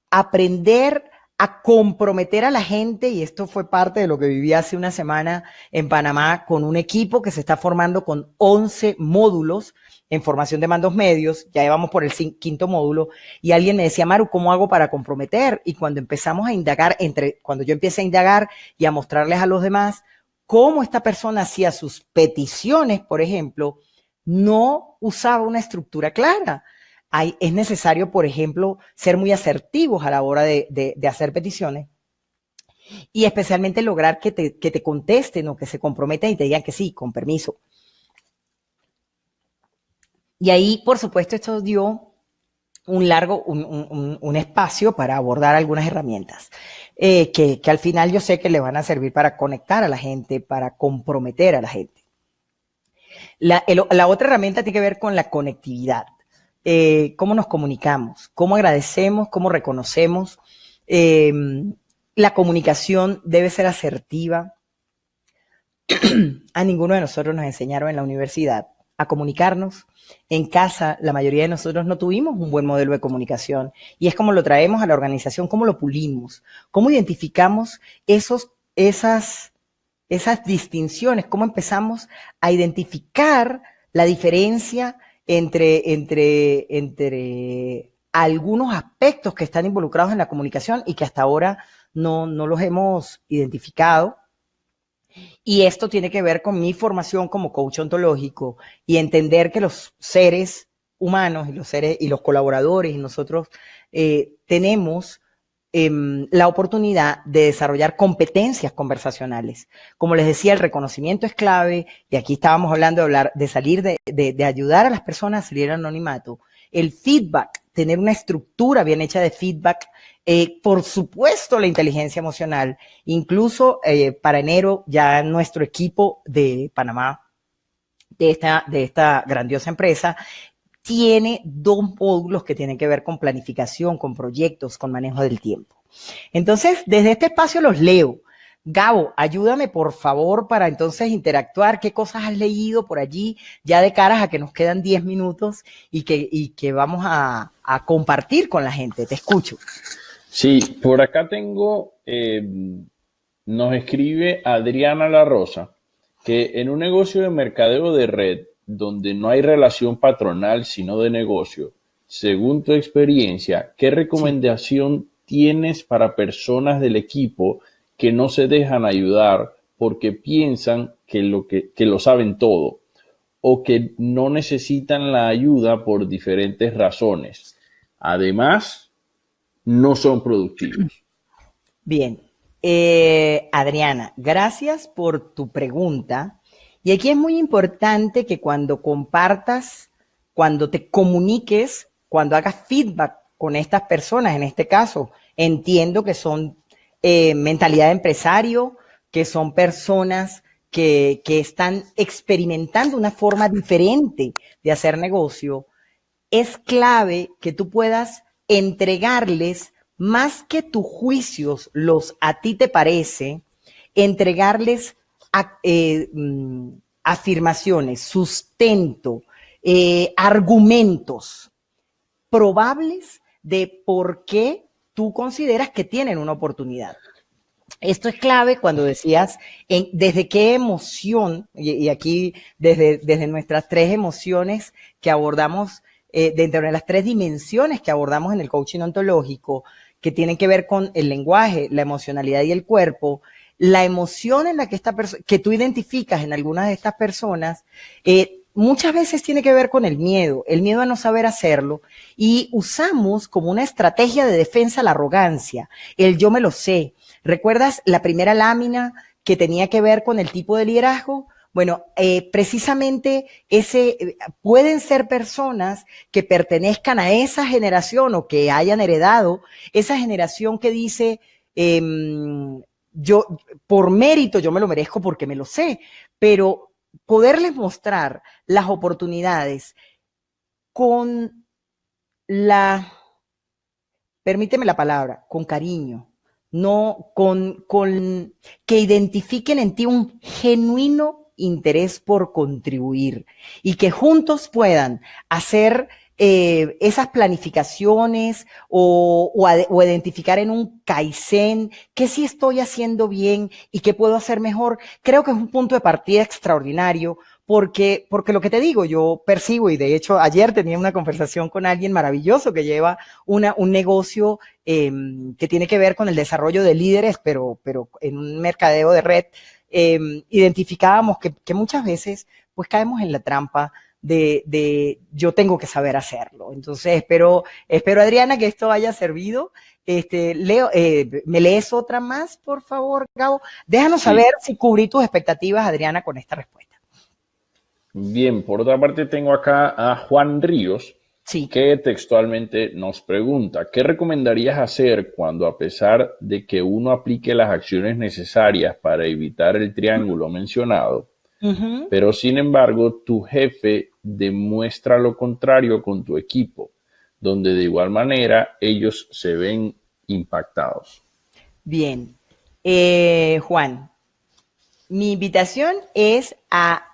aprender a comprometer a la gente, y esto fue parte de lo que viví hace una semana en Panamá con un equipo que se está formando con 11 módulos en formación de mandos medios. Ya llevamos por el quinto módulo, y alguien me decía: Maru, ¿cómo hago para comprometer? Y cuando empezamos a indagar, cuando yo empecé a indagar y a mostrarles a los demás cómo esta persona hacía sus peticiones, por ejemplo, no usaba una estructura clara. Es necesario, por ejemplo, ser muy asertivos a la hora de hacer peticiones, y especialmente lograr que te contesten o que se comprometan y te digan que sí, con permiso. Y ahí, por supuesto, esto dio un espacio para abordar algunas herramientas que al final yo sé que le van a servir para conectar a la gente, para comprometer a la gente. La otra herramienta tiene que ver con la conectividad. Cómo nos comunicamos, cómo agradecemos, cómo reconocemos. La comunicación debe ser asertiva, A ninguno de nosotros nos enseñaron en la universidad a comunicarnos. En casa, la mayoría de nosotros no tuvimos un buen modelo de comunicación y es como lo traemos a la organización, cómo lo pulimos, cómo identificamos esas distinciones, cómo empezamos a identificar la diferencia entre algunos aspectos que están involucrados en la comunicación y que hasta ahora no los hemos identificado. Y esto tiene que ver con mi formación como coach ontológico y entender que los seres humanos y los colaboradores y nosotros tenemos la oportunidad de desarrollar competencias conversacionales. Como les decía, el reconocimiento es clave, y aquí estábamos hablando de salir, de ayudar a las personas a salir al anonimato. El feedback, tener una estructura bien hecha de feedback, por supuesto la inteligencia emocional, incluso para enero ya nuestro equipo de Panamá, de esta grandiosa empresa, tiene 2 módulos que tienen que ver con planificación, con proyectos, con manejo del tiempo. Entonces, desde este espacio los leo. Gabo, ayúdame por favor para entonces interactuar. ¿Qué cosas has leído por allí? Ya de caras a que nos quedan 10 minutos y que vamos a compartir con la gente. Te escucho. Sí, por acá tengo, nos escribe Adriana La Rosa, que en un negocio de mercadeo de red, donde no hay relación patronal sino de negocio, según tu experiencia, ¿qué Sí. recomendación tienes para personas del equipo que no se dejan ayudar porque piensan que lo saben todo o que no necesitan la ayuda por diferentes razones? Además, no son productivos. Bien. Adriana, gracias por tu pregunta. Y aquí es muy importante que cuando compartas, cuando te comuniques, cuando hagas feedback con estas personas, en este caso, entiendo que son mentalidad de empresario, que son personas que están experimentando una forma diferente de hacer negocio. Es clave que tú puedas entregarles más que tus juicios, los a ti te parece, entregarles afirmaciones, sustento, argumentos probables de por qué tú consideras que tienen una oportunidad. Esto es clave cuando decías desde qué emoción, y aquí desde nuestras 3 emociones que abordamos, dentro de las 3 dimensiones que abordamos en el coaching ontológico, que tienen que ver con el lenguaje, la emocionalidad y el cuerpo, la emoción en la que que tú identificas en algunas de estas personas, muchas veces tiene que ver con el miedo a no saber hacerlo, y usamos como una estrategia de defensa la arrogancia, el yo me lo sé. ¿Recuerdas la primera lámina que tenía que ver con el tipo de liderazgo? Bueno, precisamente pueden ser personas que pertenezcan a esa generación o que hayan heredado esa generación que dice, yo, por mérito, yo me lo merezco porque me lo sé, pero poderles mostrar las oportunidades con permíteme la palabra, con cariño, no que identifiquen en ti un genuino interés por contribuir y que juntos puedan hacer esas planificaciones o identificar en un Kaizen qué sí estoy haciendo bien y qué puedo hacer mejor. Creo que es un punto de partida extraordinario porque lo que te digo, yo percibo, y de hecho ayer tenía una conversación con alguien maravilloso que lleva un negocio que tiene que ver con el desarrollo de líderes, pero en un mercadeo de red, identificábamos que muchas veces pues caemos en la trampa de yo tengo que saber hacerlo. Entonces espero Adriana, que esto haya servido. Leo, ¿me lees otra más, por favor, Gabo? Déjanos saber Sí. si cubrí tus expectativas, Adriana, con esta respuesta. Bien, por otra parte tengo acá a Juan Ríos, Sí. que textualmente nos pregunta, ¿qué recomendarías hacer cuando a pesar de que uno aplique las acciones necesarias para evitar el triángulo mencionado, Uh-huh. pero sin embargo tu jefe demuestra lo contrario con tu equipo, donde de igual manera ellos se ven impactados? Bien. Juan, Mi invitación es a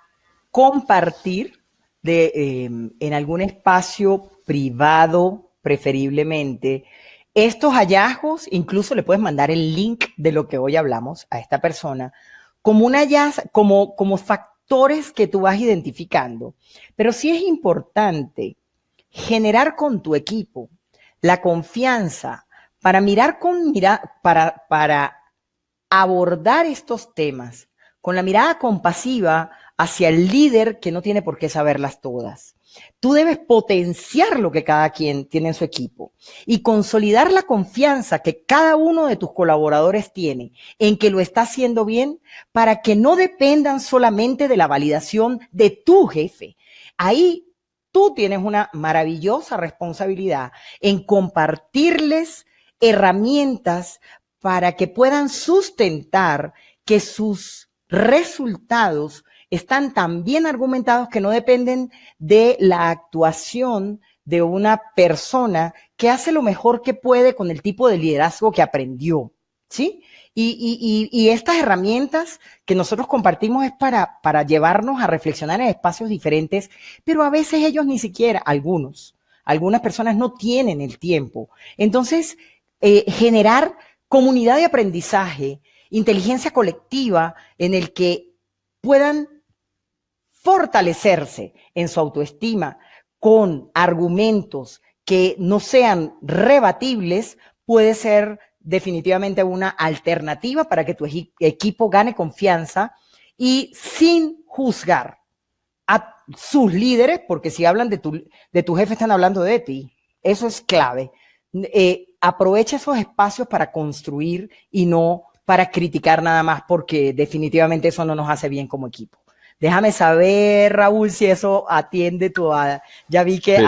compartir en algún espacio privado, preferiblemente, estos hallazgos. Incluso le puedes mandar el link de lo que hoy hablamos a esta persona, como como factores que tú vas identificando. Pero sí es importante generar con tu equipo la confianza para para abordar estos temas con la mirada compasiva hacia el líder que no tiene por qué saberlas todas. Tú debes potenciar lo que cada quien tiene en su equipo y consolidar la confianza que cada uno de tus colaboradores tiene en que lo está haciendo bien, para que no dependan solamente de la validación de tu jefe. Ahí tú tienes una maravillosa responsabilidad en compartirles herramientas para que puedan sustentar que sus resultados están tan bien argumentados que no dependen de la actuación de una persona que hace lo mejor que puede con el tipo de liderazgo que aprendió, ¿sí? Y estas herramientas que nosotros compartimos es para llevarnos a reflexionar en espacios diferentes, pero a veces ellos ni siquiera, algunas personas no tienen el tiempo. Entonces, generar comunidad de aprendizaje, inteligencia colectiva, en el que puedan fortalecerse en su autoestima con argumentos que no sean rebatibles, puede ser definitivamente una alternativa para que tu equipo gane confianza y sin juzgar a sus líderes, porque si hablan de tu jefe, están hablando de ti. Eso es clave. Aprovecha esos espacios para construir y no para criticar nada más, porque definitivamente eso no nos hace bien como equipo. Déjame saber, Raúl, si eso atiende ya vi que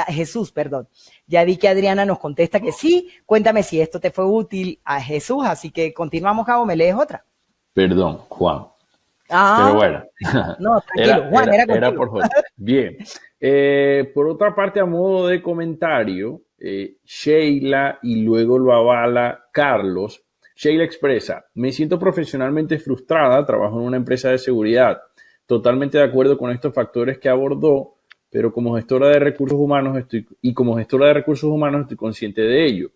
Jesús, perdón. Ya vi que Adriana nos contesta que sí. Cuéntame si esto te fue útil a Jesús. Así que continuamos, Gabo, ¿me lees otra? Perdón, Juan. Pero bueno. No, tranquilo, Juan, era por Juan. Bien. Por otra parte, a modo de comentario, Sheila, y luego lo avala Carlos. Sheila expresa: me siento profesionalmente frustrada, trabajo en una empresa de seguridad. Totalmente de acuerdo con estos factores que abordó, pero como gestora de recursos humanos estoy consciente de ello.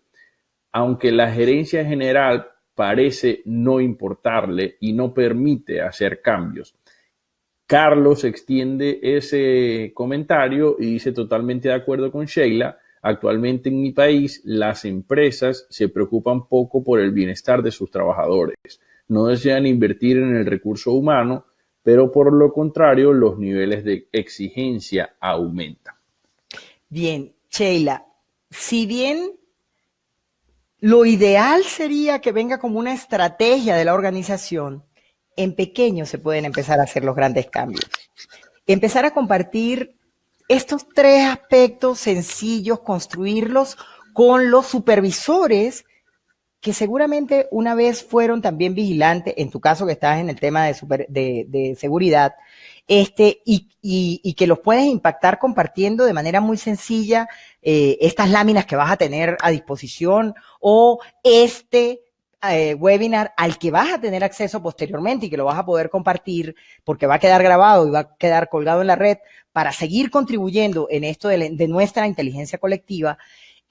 Aunque la gerencia general parece no importarle y no permite hacer cambios. Carlos extiende ese comentario y dice: totalmente de acuerdo con Sheila. Actualmente en mi país las empresas se preocupan poco por el bienestar de sus trabajadores. No desean invertir en el recurso humano, pero por lo contrario los niveles de exigencia aumentan. Bien, Sheila, si bien lo ideal sería que venga como una estrategia de la organización, en pequeño se pueden empezar a hacer los grandes cambios. Empezar a compartir estos 3 aspectos sencillos, construirlos con los supervisores que seguramente una vez fueron también vigilantes, en tu caso que estás en el tema de seguridad, y que los puedes impactar compartiendo de manera muy sencilla estas láminas que vas a tener a disposición, o webinar al que vas a tener acceso posteriormente y que lo vas a poder compartir porque va a quedar grabado y va a quedar colgado en la red para seguir contribuyendo en esto de nuestra inteligencia colectiva.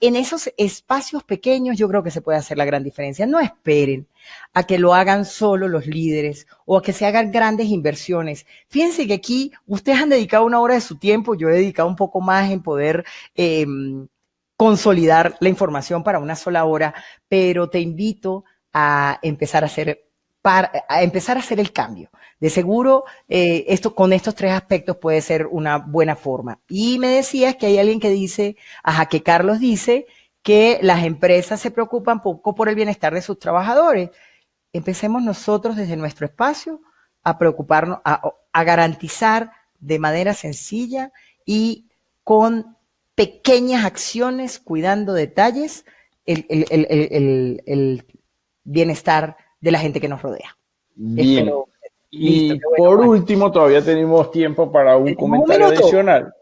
En esos espacios pequeños yo creo que se puede hacer la gran diferencia. No esperen a que lo hagan solo los líderes o a que se hagan grandes inversiones. Fíjense que aquí ustedes han dedicado 1 hora de su tiempo, yo he dedicado un poco más en poder consolidar la información para 1 sola hora, pero te invito a empezar a hacer el cambio. De seguro, con estos 3 aspectos puede ser una buena forma. Y me decías que hay alguien que dice, que Carlos dice que las empresas se preocupan poco por el bienestar de sus trabajadores. Empecemos nosotros desde nuestro espacio a preocuparnos, a garantizar de manera sencilla y con pequeñas acciones, cuidando detalles, el bienestar de la gente que nos rodea. Bien. Y por último, todavía tenemos tiempo para un comentario adicional.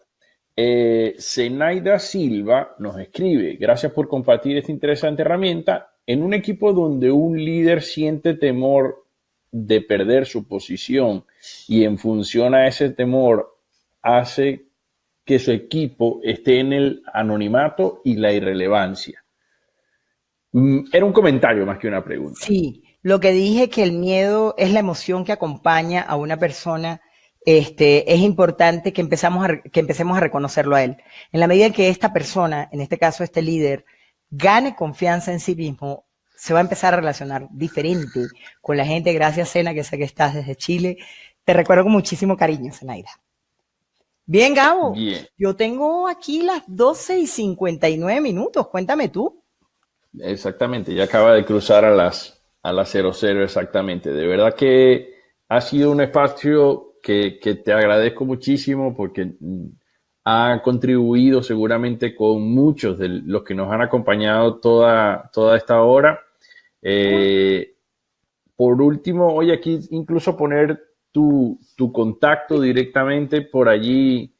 Zenaida Silva nos escribe: gracias por compartir esta interesante herramienta. En un equipo donde un líder siente temor de perder su posición y en función a ese temor hace que su equipo esté en el anonimato y la irrelevancia. Era un comentario más que una pregunta. Sí, lo que dije que el miedo es la emoción que acompaña a una persona, es importante que empecemos a reconocerlo a él. En la medida en que esta persona, en este caso este líder, gane confianza en sí mismo, se va a empezar a relacionar diferente con la gente. Gracias, Sena, que sé que estás desde Chile. Te recuerdo con muchísimo cariño, Zenaida. Bien, Gabo, Bien, yo tengo aquí las 12:59. Cuéntame tú. exactamente. Ya acaba de cruzar a las 00 exactamente. De verdad que ha sido un espacio que te agradezco muchísimo porque ha contribuido seguramente con muchos de los que nos han acompañado toda esta hora. Eh, por último, hoy aquí incluso poner tu contacto directamente por allí.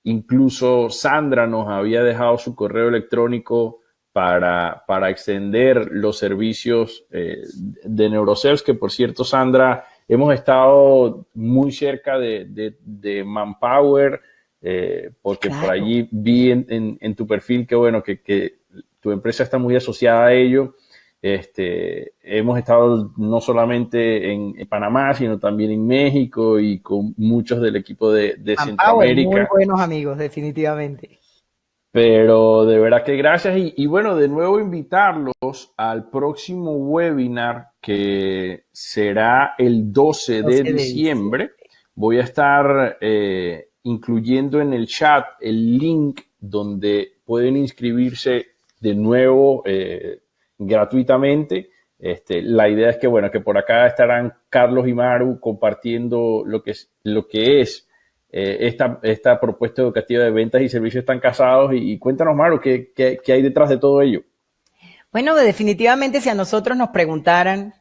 Incluso Sandra nos había dejado su correo electrónico para extender los servicios de Neurocells, que por cierto, Sandra, hemos estado muy cerca de Manpower, porque por Claro. allí vi en tu perfil que bueno, que tu empresa está muy asociada a ello. Hemos estado no solamente en Panamá, sino también en México y con muchos del equipo de Manpower, muy Centroamérica. buenos amigos, definitivamente. Pero de verdad que gracias y bueno, de nuevo invitarlos al próximo webinar que será el 12 de 12 de diciembre. diciembre. Voy a estar incluyendo en el chat el link donde pueden inscribirse de nuevo gratuitamente. La idea es que, bueno, que por acá estarán Carlos y Maru compartiendo lo que es esta propuesta educativa de ventas y servicios están casados. Y cuéntanos, Maru, ¿qué hay detrás de todo ello? Bueno, definitivamente si a nosotros nos preguntaran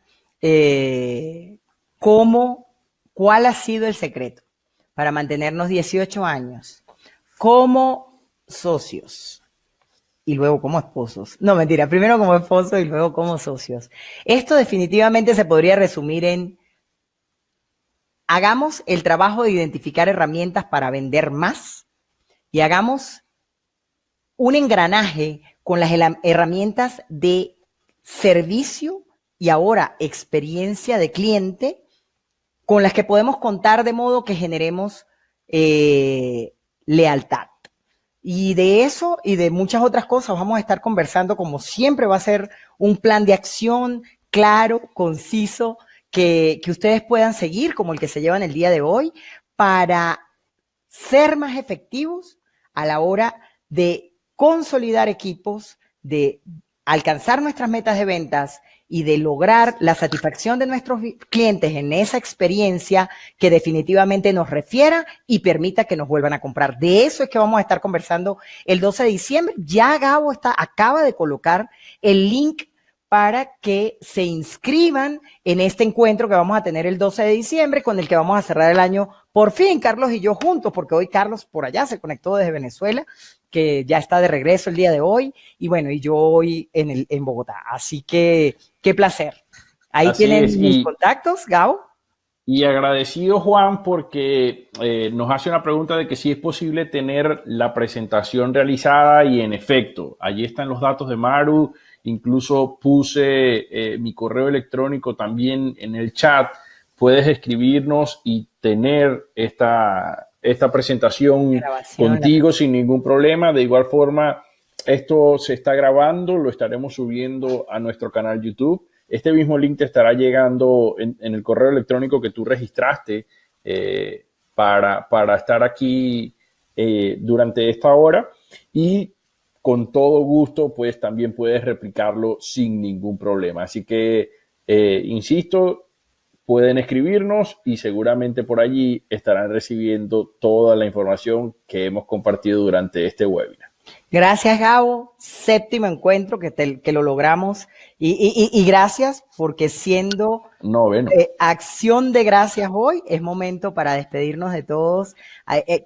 cómo, cuál ha sido el secreto para mantenernos 18 años como socios y luego como esposos. No, mentira, primero como esposos y luego como socios. Esto definitivamente se podría resumir en: hagamos el trabajo de identificar herramientas para vender más y hagamos un engranaje con las herramientas de servicio y ahora experiencia de cliente con las que podemos contar de modo que generemos lealtad. Y de eso y de muchas otras cosas vamos a estar conversando, como siempre va a ser un plan de acción claro, conciso, que ustedes puedan seguir, como el que se llevan el día de hoy, para ser más efectivos a la hora de consolidar equipos, de alcanzar nuestras metas de ventas y de lograr la satisfacción de nuestros clientes en esa experiencia que definitivamente nos refiera y permita que nos vuelvan a comprar. De eso es que vamos a estar conversando el 12 de diciembre. Ya Gabo acaba de colocar el link para que se inscriban en este encuentro que vamos a tener el 12 de diciembre, con el que vamos a cerrar el año por fin, Carlos y yo juntos, porque hoy Carlos por allá se conectó desde Venezuela, que ya está de regreso el día de hoy, y bueno, y yo hoy en Bogotá. Así que, qué placer. Ahí Así es, tienen mis contactos, Gabo. y agradecido, Juan, porque nos hace una pregunta de que si es posible tener la presentación realizada y en efecto, allí están los datos de Maru, incluso puse mi correo electrónico también en el chat, puedes escribirnos y tener esta presentación contigo sin ningún problema. De igual forma, esto se está grabando, lo estaremos subiendo a nuestro canal YouTube. Este mismo link te estará llegando en el correo electrónico que tú registraste para estar aquí durante esta hora, y con todo gusto pues también puedes replicarlo sin ningún problema. Así que, insisto, pueden escribirnos y seguramente por allí estarán recibiendo toda la información que hemos compartido durante este webinar. Gracias, Gabo. Séptimo encuentro que lo logramos. Y gracias porque siendo acción de gracias hoy, es momento para despedirnos de todos.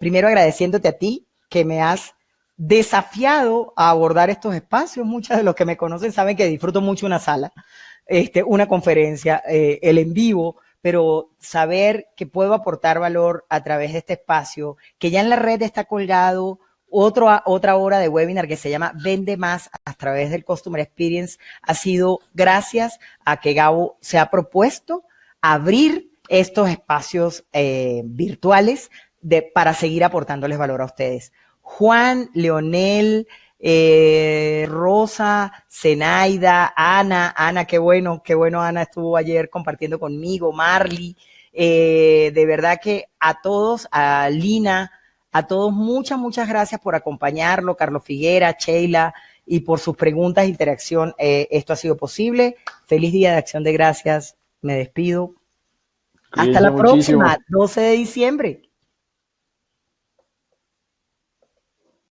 Primero agradeciéndote a ti que me has desafiado a abordar estos espacios. Muchos de los que me conocen saben que disfruto mucho una sala. una conferencia, el en vivo, pero saber que puedo aportar valor a través de este espacio, que ya en la red está colgado otra hora de webinar que se llama Vende Más a través del Customer Experience, ha sido gracias a que Gabo se ha propuesto abrir estos espacios virtuales para seguir aportándoles valor a ustedes. Juan, Leonel, Rosa, Zenaida, Ana, qué bueno, Ana estuvo ayer compartiendo conmigo, Marley, de verdad que a todos, a Lina, a todos muchas gracias por acompañarlo, Carlos Figuera, Sheila, y por sus preguntas e interacción. Esto ha sido posible. Feliz Día de Acción de Gracias. Me despido. Hasta Cuídense la próxima, muchísimo. 12 de diciembre.